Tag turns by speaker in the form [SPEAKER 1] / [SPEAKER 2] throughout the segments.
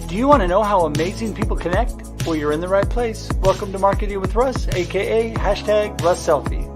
[SPEAKER 1] Do you want to know how amazing people connect? Well, you're in the right place. Welcome to Marketing with Russ, aka #RussSelfie.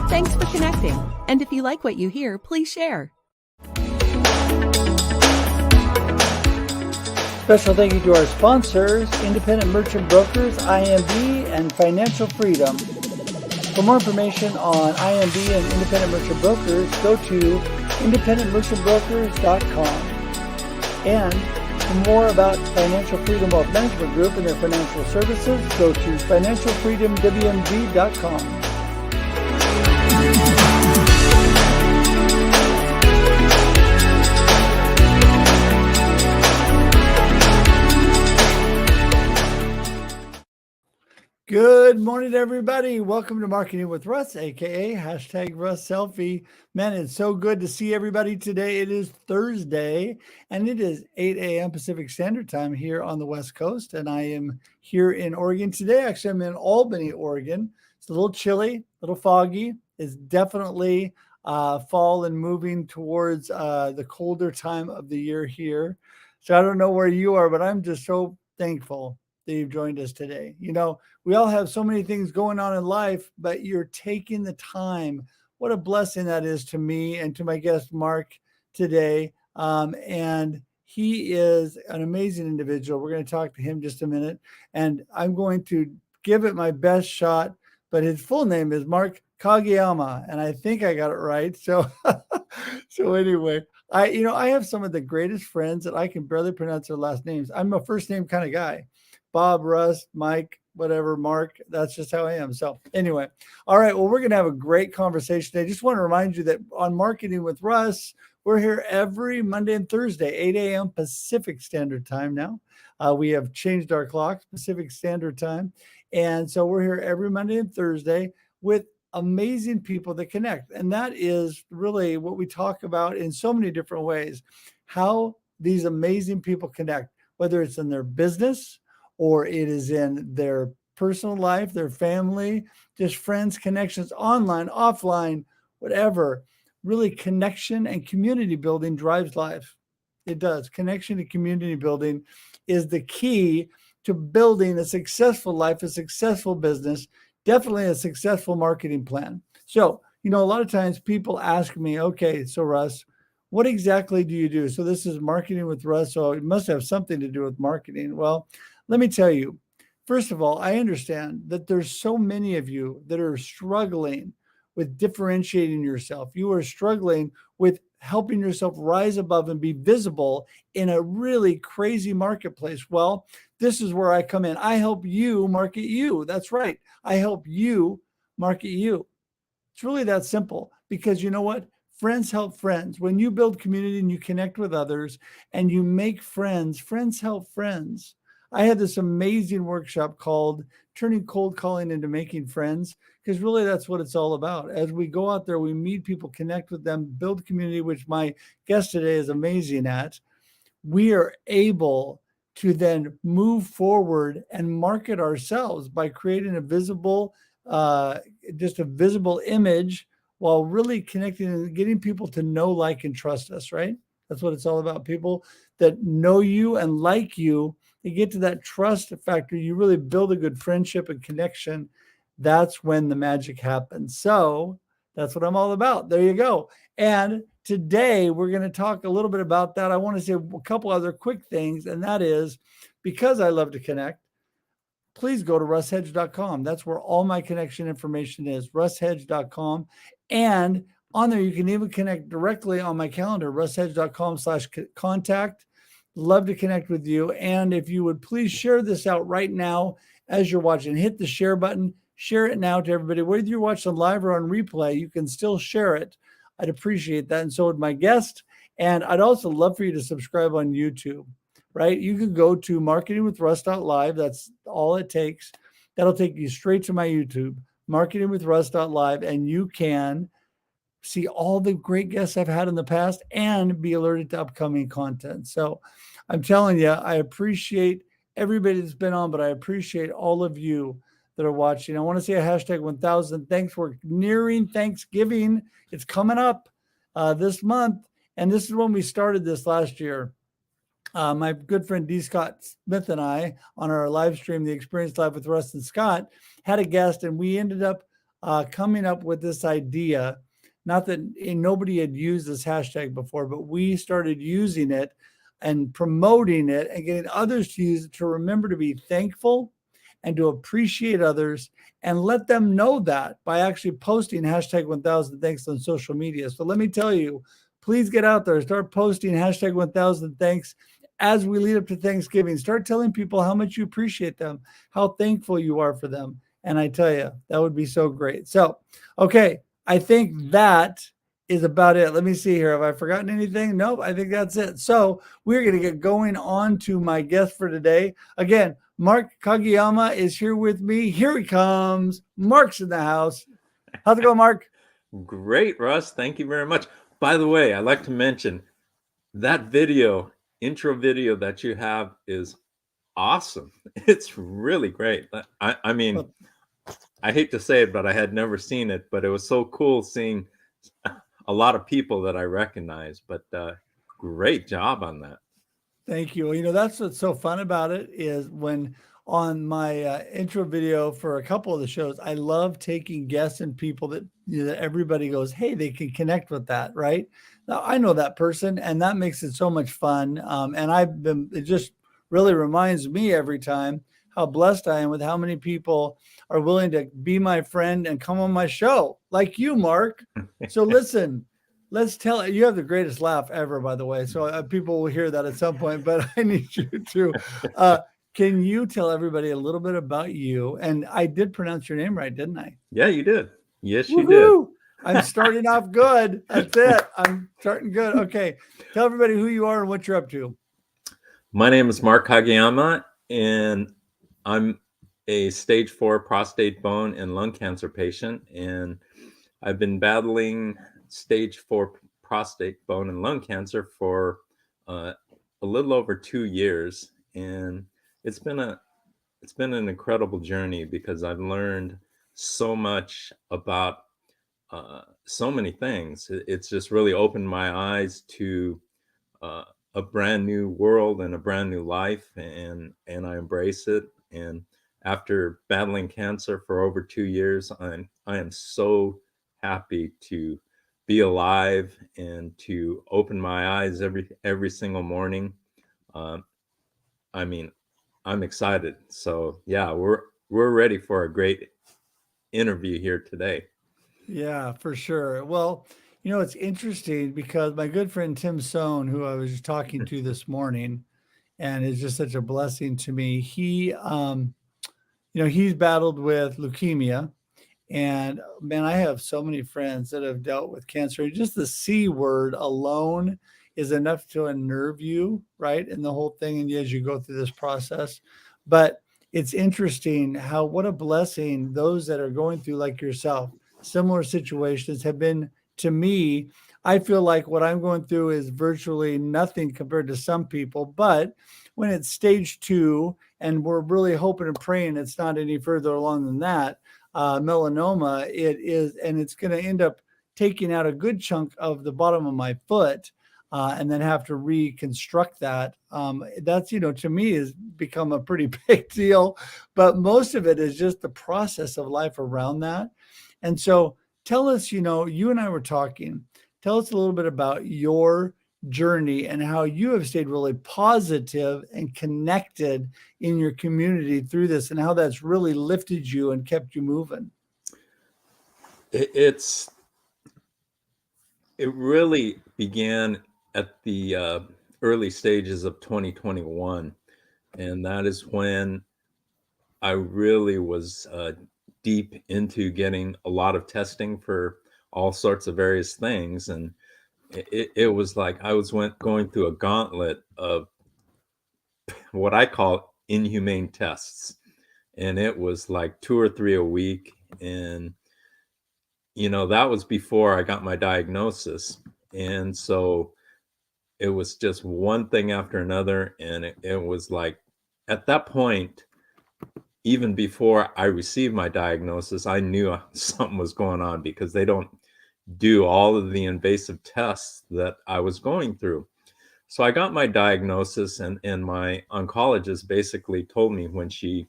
[SPEAKER 2] Thanks for connecting. And if you like what you hear, please share.
[SPEAKER 1] Special thank you to our sponsors, Independent Merchant Brokers, IMB, and Financial Freedom. For more information on IMB and Independent Merchant Brokers, go to independentmerchantbrokers.com. And for more about Financial Freedom Wealth Management Group and their financial services, go to financialfreedomwmg.com. Good morning, everybody. Welcome to Marketing with Russ, aka #RussSelfie. Man, it's so good to see everybody today. It is Thursday, and it is 8 a.m. Pacific Standard Time here on the West Coast, and I am here in Oregon today. Actually, I'm in Albany, Oregon. It's a little chilly, a little foggy. It's definitely fall and moving towards the colder time of the year here. So I don't know where you are, but I'm just so thankful that you've joined us today. You know, we all have so many things going on in life, but you're taking the time. What a blessing that is to me and to my guest, Mark, today. And he is an amazing individual. We're going to talk to him just a minute, and I'm going to give it my best shot, but his full name is Mark Kageyama, and I think I got it right. So, so anyway, I have some of the greatest friends that I can barely pronounce their last names. I'm a first name kind of guy. Bob, Russ, Mike, whatever, Mark. That's just how I am. So anyway, all right. Well, we're going to have a great conversation. I just want to remind you that on Marketing with Russ, we're here every Monday and Thursday, 8 a.m. Pacific Standard Time now. We have changed our clocks, Pacific Standard Time. And so we're here every Monday and Thursday with amazing people that connect. And that is really what we talk about in so many different ways, how these amazing people connect, whether it's in their business, or it is in their personal life, their family, just friends, connections, online, offline, whatever. Really, connection and community building drives life. It does. Connection and community building is the key to building a successful life, a successful business, definitely a successful marketing plan. So, a lot of times people ask me, okay, so Russ, what exactly do you do? So this is Marketing with Russ, so it must have something to do with marketing. Well, let me tell you, first of all, I understand that there's so many of you that are struggling with differentiating yourself. You are struggling with helping yourself rise above and be visible in a really crazy marketplace. Well, this is where I come in. I help you market you. That's right. I help you market you. It's really that simple, because you know what? Friends help friends. When you build community and you connect with others and you make friends, friends help friends. I had this amazing workshop called Turning Cold Calling into Making Friends, because really that's what it's all about. As we go out there, we meet people, connect with them, build community, which my guest today is amazing at. We are able to then move forward and market ourselves by creating a visible, just a visible image, while really connecting and getting people to know, like, and trust us, right? That's what it's all about. People that know you and like you they get to that trust factor, you really build a good friendship and connection. That's when the magic happens. So that's what I'm all about. There you go. And today we're going to talk a little bit about that. I want to say a couple other quick things, and that is, because I love to connect, please go to russhedge.com. That's where all my connection information is, russhedge.com. And on there, you can even connect directly on my calendar, russhedge.com/contact. Love to connect with you. And if you would please share this out right now as you're watching, hit the share button, share it now to everybody. Whether you're watching live or on replay, you can still share it. I'd appreciate that. And so would my guest. And I'd also love for you to subscribe on YouTube. Right? You can go to marketingwithruss.live. That's all it takes. That'll take you straight to my YouTube, marketingwithruss.live, and you can see all the great guests I've had in the past and be alerted to upcoming content. So I'm telling you, I appreciate everybody that's been on, but I appreciate all of you that are watching. I want to say a hashtag 1000 thanks. We're nearing Thanksgiving. It's coming up this month. And this is when we started this last year. My good friend D. Scott Smith and I, on our live stream, The Experience Live with Russ and Scott, had a guest, and we ended up coming up with this idea. Not that nobody had used this hashtag before, but we started using it and promoting it and getting others to use it, to remember to be thankful and to appreciate others, and let them know that by actually posting hashtag 1000 thanks on social media. So let me tell you, please get out there, start posting hashtag 1000 thanks. As we lead up to Thanksgiving, start telling people how much you appreciate them, how thankful you are for them. And I tell you, that would be so great. So, okay, I think that is about it. Let me see here. Have I forgotten anything? Nope, I think that's it. So we're going to get going on to my guest for today. Again, Mark Kageyama is here with me. Here he comes. Mark's in the house. How's it going, Mark?
[SPEAKER 3] Great, Russ. Thank you very much. By the way, I'd like to mention that intro video that you have is awesome. It's really great. I mean, I hate to say it, but I had never seen it, but it was so cool seeing a lot of people that I recognize. But great job on that.
[SPEAKER 1] Thank you. You know, that's what's so fun about it, is when on my intro video for a couple of the shows, I love taking guests and people that, you know, that everybody goes, hey, they can connect with that, right? Now, I know that person, and that makes it so much fun. And it just really reminds me every time how blessed I am with how many people are willing to be my friend and come on my show, like you, Mark. So listen, you have the greatest laugh ever, by the way. So people will hear that at some point, but I need you to, can you tell everybody a little bit about you? And I did pronounce your name right, didn't I?
[SPEAKER 3] Yeah, you did. Yes,
[SPEAKER 1] Woo-hoo!
[SPEAKER 3] You did.
[SPEAKER 1] I'm starting off good. That's it. I'm starting good. Okay. Tell everybody who you are and what you're up to.
[SPEAKER 3] My name is Mark Kageyama, and I'm a stage 4 prostate, bone, and lung cancer patient. And I've been battling stage 4 prostate, bone, and lung cancer for a little over 2 years. And it's been an incredible journey, because I've learned so much about so many things. It's just really opened my eyes to a brand new world and a brand new life, and I embrace it. And after battling cancer for over 2 years, I am so happy to be alive and to open my eyes every single morning. I mean, I'm excited. So yeah, we're ready for a great interview here today.
[SPEAKER 1] Yeah, for sure. Well, you know, it's interesting because my good friend Tim Sohn, who I was just talking to this morning, and is just such a blessing to me. He, you know, he's battled with leukemia, and man, I have so many friends that have dealt with cancer. Just the C word alone is enough to unnerve you, right? And the whole thing, and as you go through this process. But it's interesting how, what a blessing those that are going through, like yourself, similar situations have been to me. I feel like what I'm going through is virtually nothing compared to some people. But when it's stage 2, and we're really hoping and praying it's not any further along than that, melanoma, it is, and it's going to end up taking out a good chunk of the bottom of my foot. and then have to reconstruct that. That's, to me has become a pretty big deal, but most of it is just the process of life around that. And so tell us, you and I were talking, tell us a little bit about your journey and how you have stayed really positive and connected in your community through this, and how that's really lifted you and kept you moving.
[SPEAKER 3] It really began at the early stages of 2021. And that is when I really was deep into getting a lot of testing for all sorts of various things. And it was like I was going through a gauntlet of what I call inhumane tests. And it was like 2 or 3 a week. And, that was before I got my diagnosis. And so it was just one thing after another. And it was like, at that point, even before I received my diagnosis, I knew something was going on, because they don't do all of the invasive tests that I was going through. So I got my diagnosis, and my oncologist basically told me, when she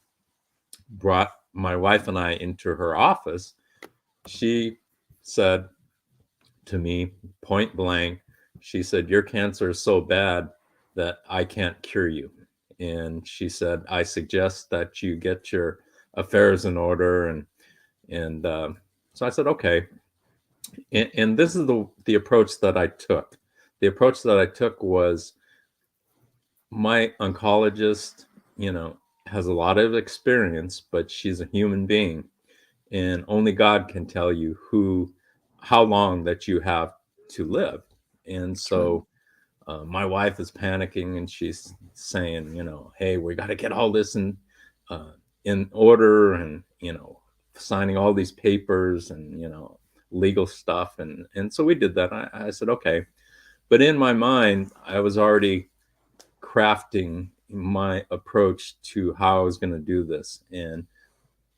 [SPEAKER 3] brought my wife and I into her office, she said to me point blank, she said, "Your cancer is so bad that I can't cure you." And she said, "I suggest that you get your affairs in order." And so I said, okay. And this is the approach that I took. The approach that I took was, my oncologist, has a lot of experience, but she's a human being, and only God can tell you how long that you have to live. And so my wife is panicking, and she's saying, "Hey, we got to get all this in order, and signing all these papers, and legal stuff." And so we did that. I said, okay. But in my mind, I was already crafting my approach to how I was going to do this, and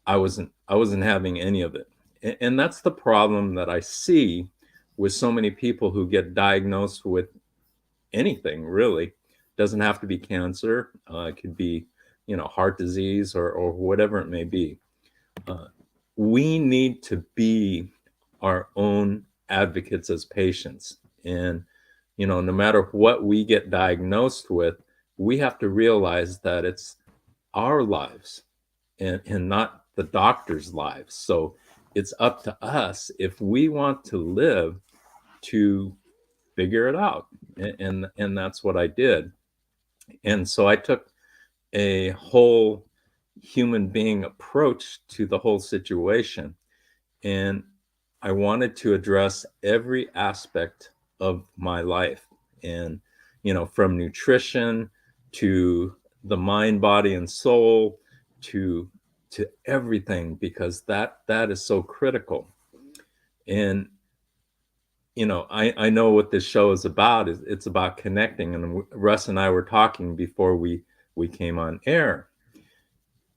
[SPEAKER 3] I wasn't having any of it. And that's the problem that I see with so many people who get diagnosed with anything, really. Doesn't have to be cancer. It could be, heart disease, or whatever it may be. We need to be our own advocates as patients. And, no matter what we get diagnosed with, we have to realize that it's our lives, and not the doctor's lives. So it's up to us, if we want to live, to figure it out. And that's what I did. And so I took a whole human being approach to the whole situation. And I wanted to address every aspect of my life. And, from nutrition to the mind, body, and soul, to everything, because that is so critical. And I know what this show is about. It's about connecting. And Russ and I were talking before we came on air.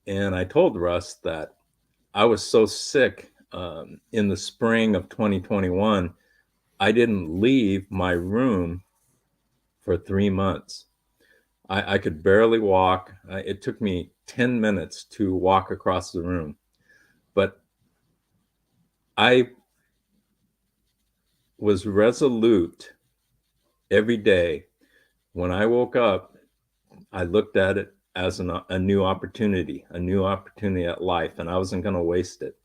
[SPEAKER 3] And I told Russ that I was so sick in the spring of 2021. I didn't leave my room for 3 months. I could barely walk. It took me 10 minutes to walk across the room. But I was resolute every day. When I woke up, I looked at it as a new opportunity at life, and I wasn't going to waste it.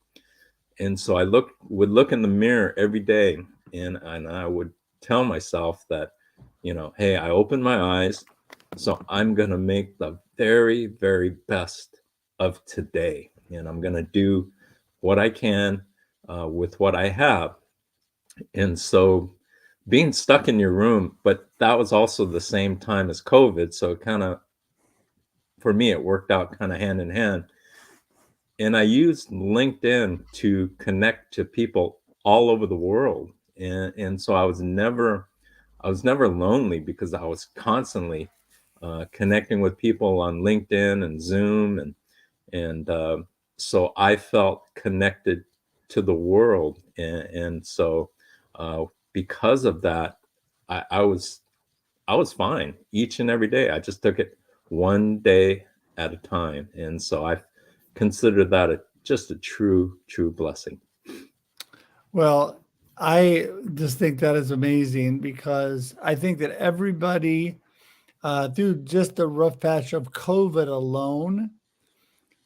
[SPEAKER 3] And so I would look in the mirror every day, and I would tell myself that, hey, I opened my eyes, so I'm going to make the very, very best of today. And I'm going to do what I can with what I have. And so being stuck in your room, but that was also the same time as COVID. So kind of, for me, it worked out kind of hand in hand. And I used LinkedIn to connect to people all over the world. And so I was never lonely, because I was constantly connecting with people on LinkedIn and Zoom. And so I felt connected to the world. And so because of that, I was I was fine each and every day. I just took it one day at a time. And so I consider that just a true blessing.
[SPEAKER 1] Well, I just think that is amazing because I think that everybody, through just the rough patch of COVID alone,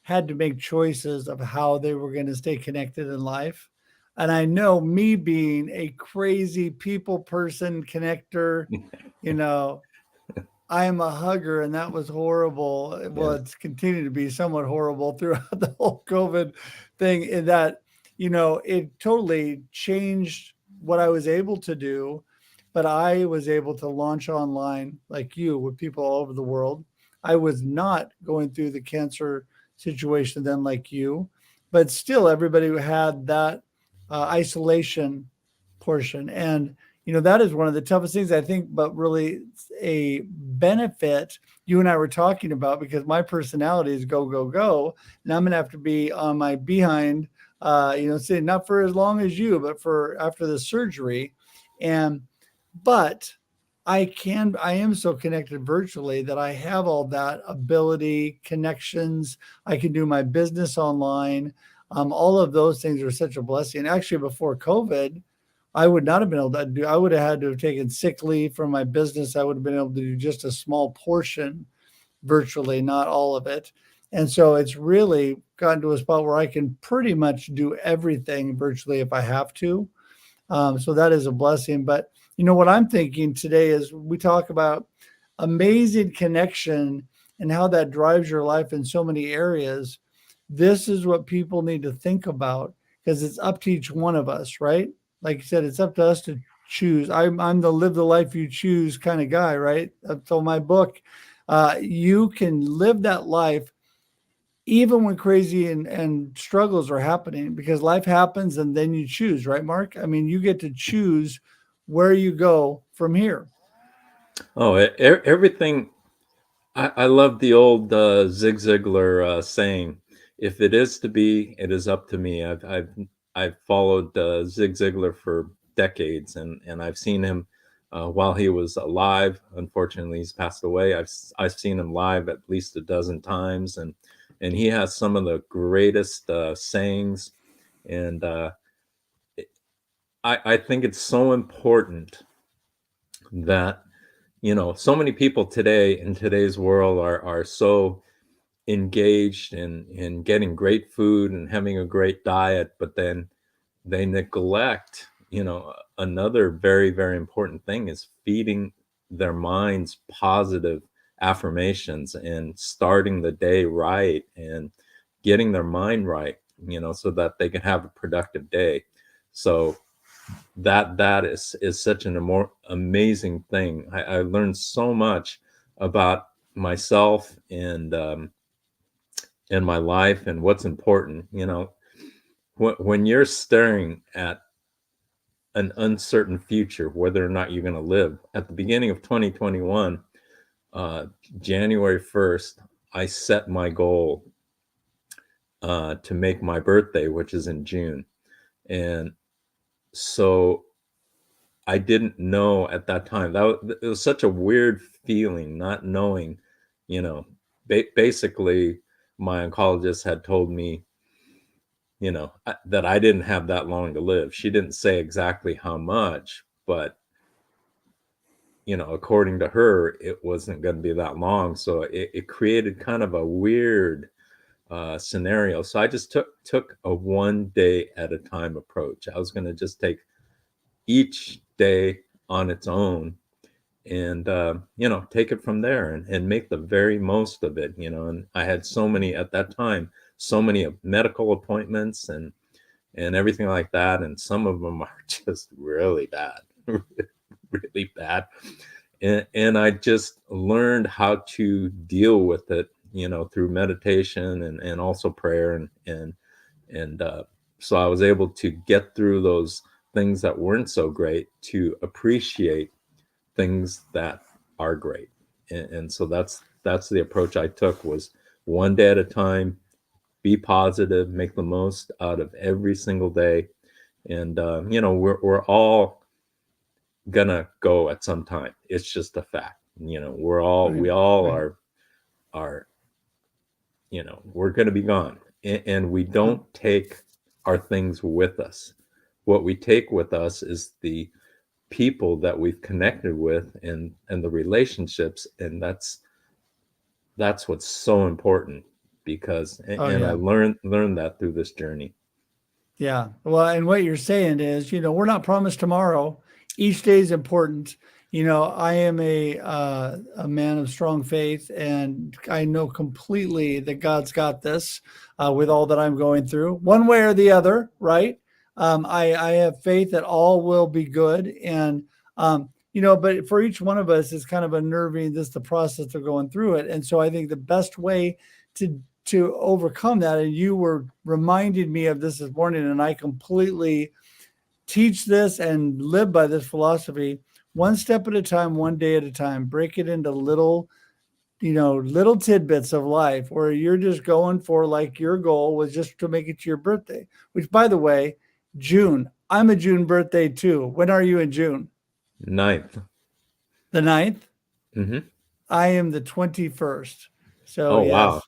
[SPEAKER 1] had to make choices of how they were going to stay connected in life. And I know me being a crazy people person connector, you know, I am a hugger, and that was horrible. Well,
[SPEAKER 3] Yeah.
[SPEAKER 1] it's continued to be somewhat horrible throughout the whole COVID thing, in that, it totally changed what I was able to do. But I was able to launch online like you with people all over the world. I was not going through the cancer situation then like you, but still everybody had that isolation portion. And that is one of the toughest things I think, but really a benefit you and I were talking about, because my personality is go, go, go. And I'm going to have to be on my behind, say not for as long as you, but for after the surgery. But I am so connected virtually that I have all that ability, connections. I can do my business online. All of those things are such a blessing. Actually, before COVID, I would not have been able to do, I would have had to have taken sick leave from my business. I would have been able to do just a small portion virtually, not all of it. And so it's really gotten to a spot where I can pretty much do everything virtually if I have to. So that is a blessing. But what I'm thinking today is we talk about amazing connection and how that drives your life in so many areas. This is what people need to think about, because it's up to each one of us, right? Like you said, it's up to us to choose. I'm the live the life you choose kind of guy, right? So my book, you can live that life even when crazy and struggles are happening, because life happens and then you choose, right, Mark? I mean, you get to choose where you go from here.
[SPEAKER 3] Oh, everything. I love the old Zig Ziglar saying, "If it is to be, it is up to me." I've followed Zig Ziglar for decades, and I've seen him while he was alive. Unfortunately, he's passed away. I've seen him live at least a dozen times, and he has some of the greatest sayings. And I think it's so important that so many people today in today's world are so engaged in getting great food and having a great diet, but then they neglect, another very, very important thing is feeding their minds positive affirmations and starting the day right and getting their mind right, so that they can have a productive day. So that is such an amazing thing. I learned so much about myself and my life and what's important. When you're staring at an uncertain future, whether or not you're going to live, at the beginning of 2021, uh, January 1st, I set my goal to make my birthday, which is in June. And so I didn't know at that time. It was such a weird feeling, not knowing. You know, basically, my oncologist had told me, that I didn't have that long to live. She didn't say exactly how much, but according to her, it wasn't going to be that long. So it created kind of a weird scenario. So I just took a one day at a time approach. I was going to just take each day on its own and take it from there and make the very most of it. And I had so many at that time, so many medical appointments and everything like that, and some of them are just really bad. Really bad. And I just learned how to deal with it, through meditation and also prayer and so I was able to get through those things that weren't so great to appreciate things that are great. And so that's the approach I took, was one day at a time, be positive, make the most out of every single day. And we're all gonna go at some time. It's just a fact. We all are, we're gonna be gone, and we don't take our things with us. What we take with us is the people that we've connected with and the relationships, and that's what's so important, because I learned that through this journey.
[SPEAKER 1] Yeah. Well, and what you're saying is, we're not promised tomorrow. Each day is important. I am a man of strong faith, and I know completely that God's got this with all that I'm going through, one way or the other, right? I have faith that all will be good. And, but for each one of us, it's kind of unnerving, the process of going through it. And so I think the best way to overcome that, and you were reminding me of this morning, and I completely teach this and live by this philosophy: one step at a time, one day at a time. Break it into little tidbits of life where you're just going for, like, your goal was just to make it to your birthday, which, by the way, June, I'm a June birthday too. When are you in June?
[SPEAKER 3] 9th.
[SPEAKER 1] The 9th?
[SPEAKER 3] Mm-hmm.
[SPEAKER 1] I am the 21st. So
[SPEAKER 3] oh,
[SPEAKER 1] yes.
[SPEAKER 3] Wow.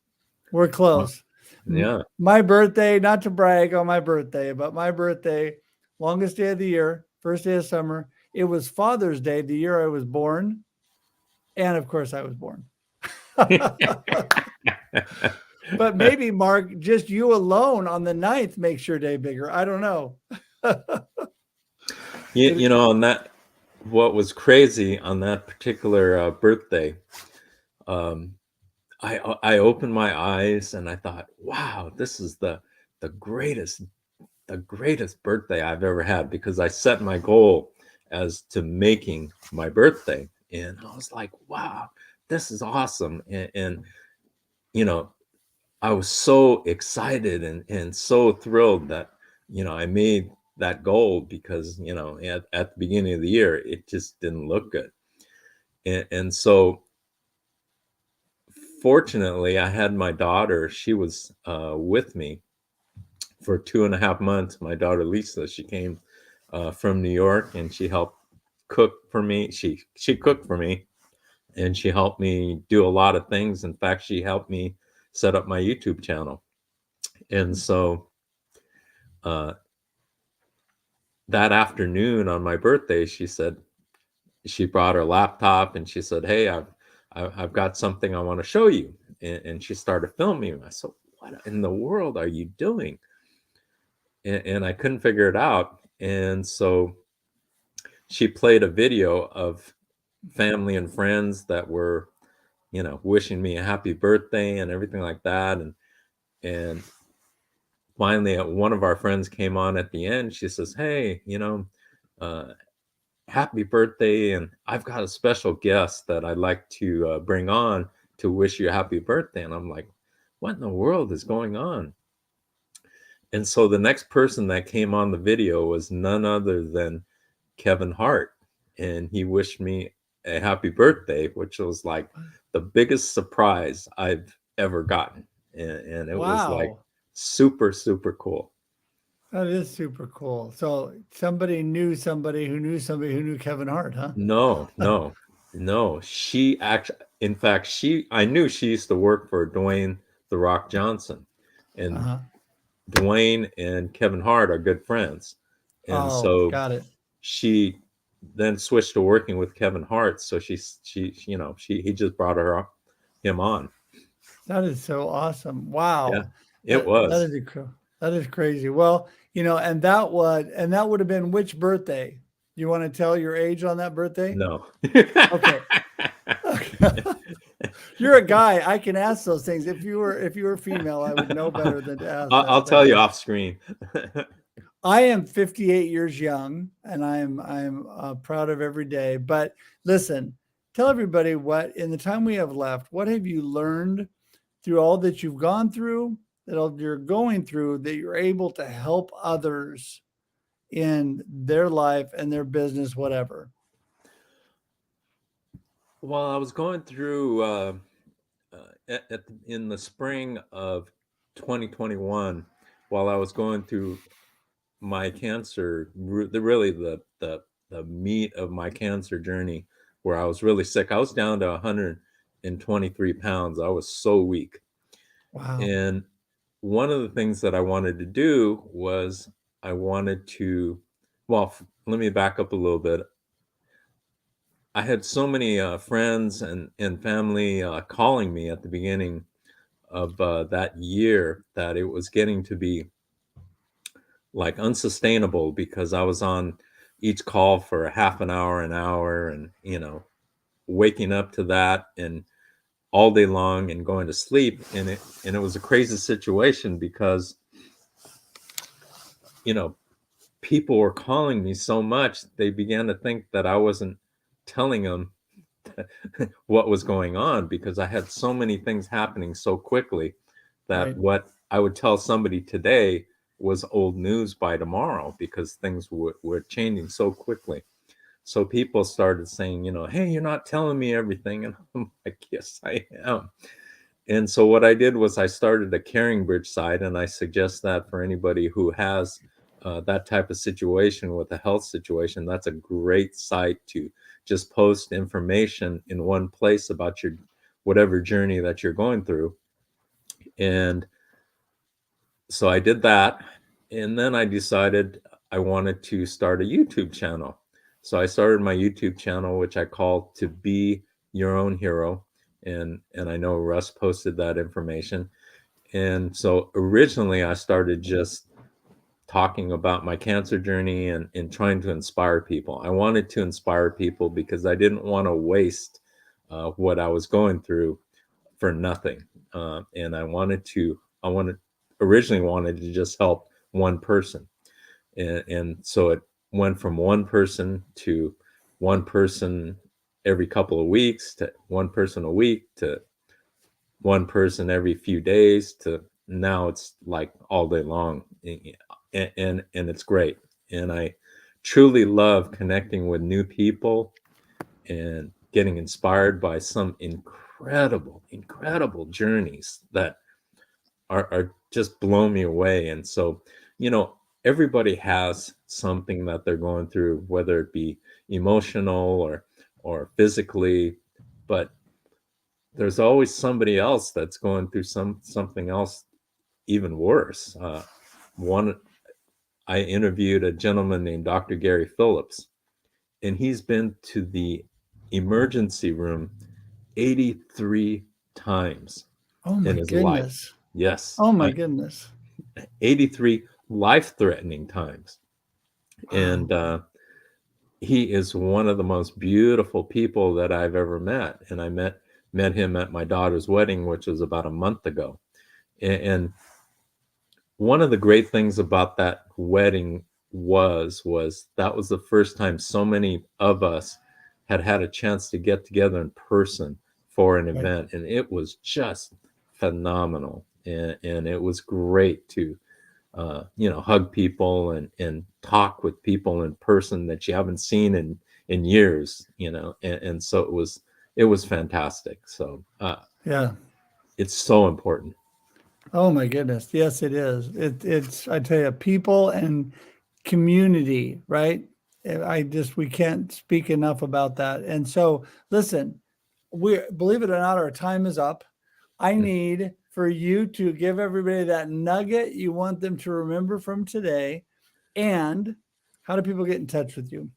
[SPEAKER 1] We're close.
[SPEAKER 3] Yeah.
[SPEAKER 1] My birthday, not to brag on my birthday, but my birthday, longest day of the year, first day of summer. It was Father's Day, the year I was born. And of course I was born. But maybe, Mark, just you alone on the 9th makes your day bigger. I don't know.
[SPEAKER 3] On that, what was crazy on that particular birthday, I opened my eyes and I thought, wow, this is the greatest birthday I've ever had, because I set my goal as to making my birthday, and I was like, wow, this is awesome. And I was so excited and so thrilled that I made that goal, because at the beginning of the year it just didn't look good, and so fortunately, I had my daughter. She was with me for 2.5 months. My daughter Lisa, she came from New York, and she helped cook for me. She cooked for me, and she helped me do a lot of things. In fact, she helped me set up my YouTube channel. And so that afternoon on my birthday, she brought her laptop and she said, "Hey, I've got something I want to show you." And she started filming. I said, "What in the world are you doing?" And I couldn't figure it out. And so she played a video of family and friends that were, wishing me a happy birthday and everything like that. And finally, one of our friends came on at the end. She says, "Hey, happy birthday, and I've got a special guest that I'd like to bring on to wish you a happy birthday." And I'm like, what in the world is going on? And so the next person that came on the video was none other than Kevin Hart, and he wished me a happy birthday, which was like the biggest surprise I've ever gotten. And it was like super, super cool.
[SPEAKER 1] That is super cool. So somebody knew somebody who knew somebody who knew Kevin Hart, huh?
[SPEAKER 3] No. She actually, in fact, I knew she used to work for Dwayne "The Rock" Johnson, and Dwayne and Kevin Hart are good friends. And so
[SPEAKER 1] got it.
[SPEAKER 3] She then switched to working with Kevin Hart. So he just brought him on.
[SPEAKER 1] That is so awesome. Wow.
[SPEAKER 3] Yeah, it was.
[SPEAKER 1] That is crazy. Well, and that would have been which birthday? You want to tell your age on that birthday?
[SPEAKER 3] No.
[SPEAKER 1] Okay. You're a guy. I can ask those things. If you were female, I would know better than to ask.
[SPEAKER 3] I'll tell you off screen.
[SPEAKER 1] I am 58 years young, and I'm proud of every day. But listen, tell everybody, what in the time we have left, what have you learned through all that you've gone through, that you're going through, that you're able to help others in their life and their business, whatever?
[SPEAKER 3] Well, I was going through in the spring of 2021, while I was going through my cancer, really the the meat of my cancer journey, where I was really sick. I was down to 123 pounds. I was so weak.
[SPEAKER 1] Wow.
[SPEAKER 3] And one of the things that I wanted to do was I wanted to, well, let me back up a little bit. I had so many friends and family calling me at the beginning of that year that it was getting to be like unsustainable, because I was on each call for a half an hour, and, you know, waking up to that and all day long and going to sleep. And it was a crazy situation because, you know, people were calling me so much, they began to think that I wasn't telling them what was going on, because I had so many things happening so quickly that
[SPEAKER 1] Right.
[SPEAKER 3] what I would tell somebody today was old news by tomorrow, because things were changing so quickly. So people started saying, you know, hey, you're not telling me everything. And I'm like, yes, I am. And so what I did was I started a Caring Bridge site, and I suggest that for anybody who has that type of situation with a health situation. That's a great site to just post information in one place about your whatever journey that you're going through. And so I did that, and then I decided I wanted to start a YouTube channel. So I started my YouTube channel, which I call To Be Your Own Hero. And I know Russ posted that information. And so originally I started just talking about my cancer journey and trying to inspire people. I wanted to inspire people because I didn't want to waste what I was going through for nothing. And originally wanted to just help one person. And so it went from one person to one person every couple of weeks, to one person a week, to one person every few days, to now it's like all day long. And it's great. And I truly love connecting with new people and getting inspired by some incredible journeys that are just blow me away. And so, you know, everybody has something that they're going through, whether it be emotional or physically, but there's always somebody else that's going through something else even worse. One, I interviewed a gentleman named Dr. Gary Phillips, and he's been to the emergency room 83 times
[SPEAKER 1] Oh
[SPEAKER 3] in
[SPEAKER 1] my
[SPEAKER 3] his life.
[SPEAKER 1] goodness.
[SPEAKER 3] Yes,
[SPEAKER 1] Oh my goodness.
[SPEAKER 3] 83 life-threatening times.
[SPEAKER 1] Wow.
[SPEAKER 3] And he is one of the most beautiful people that I've ever met. And I met him at my daughter's wedding, which was about a month ago. And one of the great things about that wedding was that was the first time so many of us had a chance to get together in person for an
[SPEAKER 1] Right.
[SPEAKER 3] event, and it was just phenomenal. And it was great to you know, hug people and talk with people in person that you haven't seen in years, you know. And so it was fantastic. So
[SPEAKER 1] Yeah.
[SPEAKER 3] it's so important.
[SPEAKER 1] Oh my goodness. Yes, it is. It's, I tell you, people and community, right? We can't speak enough about that. And so, listen, believe it or not, our time is up. I need for you to give everybody that nugget you want them to remember from today. And how do people get in touch with you?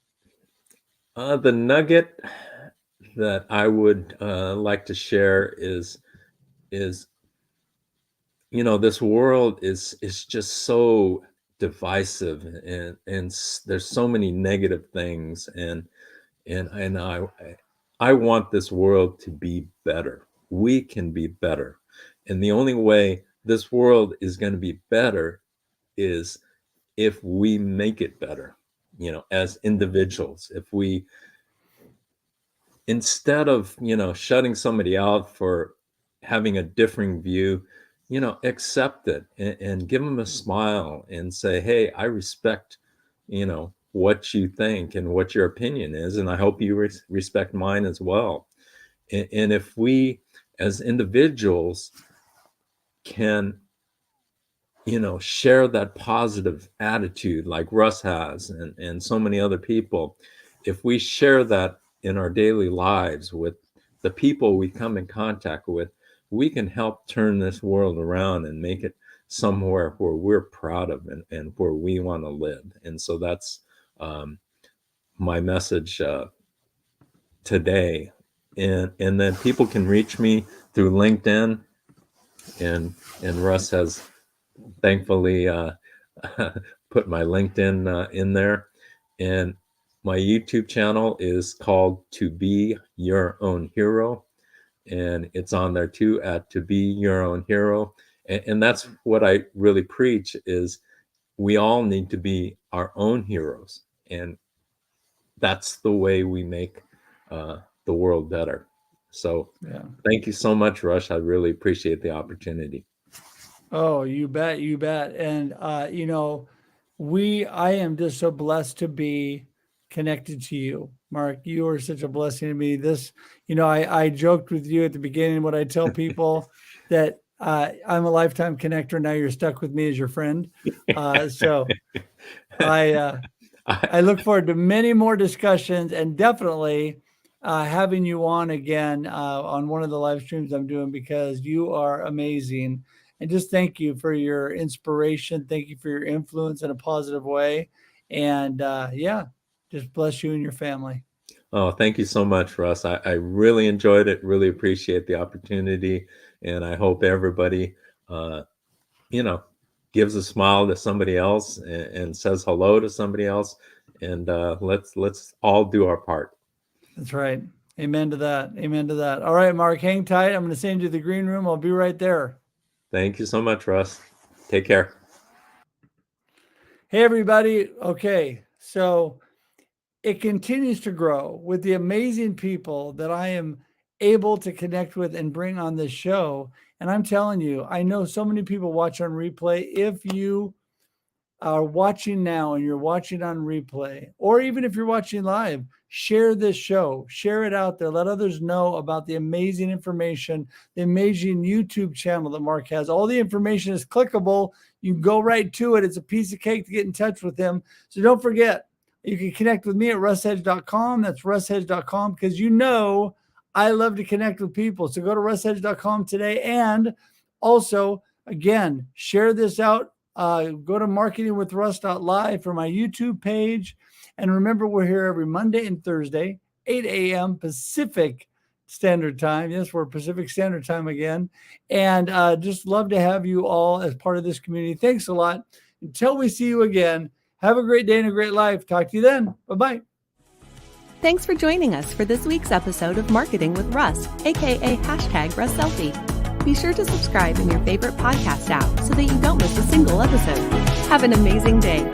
[SPEAKER 3] The nugget that I would like to share is you know, this world is just so divisive, and there's so many negative things, and I want this world to be better. We can be better, and the only way this world is going to be better is if we make it better. You know, as individuals, if we, instead of, you know, shutting somebody out for having a differing view, you know, accept it and give them a smile and say, hey, I respect, you know, what you think and what your opinion is, and I hope you respect mine as well. And if we as individuals can, you know, share that positive attitude like Russ has, and so many other people, if we share that in our daily lives with the people we come in contact with, we can help turn this world around and make it somewhere where we're proud of and where we want to live. And so that's my message today. And then people can reach me through LinkedIn, and Russ has thankfully put my LinkedIn in there. And my YouTube channel is called To Be Your Own Hero, and it's on there too, at To Be Your Own Hero. And that's what I really preach, is we all need to be our own heroes, and that's the way we make the world better. So thank you so much, Russ. I really appreciate the opportunity.
[SPEAKER 1] Oh, you bet, you bet. And you know, I am just so blessed to be connected to you, Mark. You are such a blessing to me. This, you know, I joked with you at the beginning, what I tell people that I'm a lifetime connector. Now you're stuck with me as your friend. So I look forward to many more discussions, and definitely having you on again on one of the live streams I'm doing, because you are amazing. And just thank you for your inspiration. Thank you for your influence in a positive way. And just bless you and your family.
[SPEAKER 3] Oh, thank you so much, Russ. I really enjoyed it. Really appreciate the opportunity. And I hope everybody, gives a smile to somebody else and says hello to somebody else. And let's all do our part.
[SPEAKER 1] That's right. Amen to that. Amen to that. All right, Mark, hang tight. I'm going to send you to the green room. I'll be right there.
[SPEAKER 3] Thank you so much, Russ. Take care.
[SPEAKER 1] Hey, everybody. Okay. So it continues to grow with the amazing people that I am able to connect with and bring on this show. And I'm telling you, I know so many people watch on replay. If you are watching now and you're watching on replay, or even if you're watching live, share this show, share it out there. Let others know about the amazing information, the amazing YouTube channel that Mark has. All the information is clickable. You can go right to it. It's a piece of cake to get in touch with him. So don't forget, you can connect with me at russhedge.com. That's russhedge.com, because you know I love to connect with people. So go to russhedge.com today. And also, again, share this out. Go to marketingwithruss.live for my YouTube page. And remember, we're here every Monday and Thursday, 8 a.m. Pacific Standard Time. Yes, we're Pacific Standard Time again. And just love to have you all as part of this community. Thanks a lot. Until we see you again, have a great day and a great life. Talk to you then. Bye-bye.
[SPEAKER 2] Thanks for joining us for this week's episode of Marketing with Russ, aka #RussSelfie. Be sure to subscribe in your favorite podcast app so that you don't miss a single episode. Have an amazing day.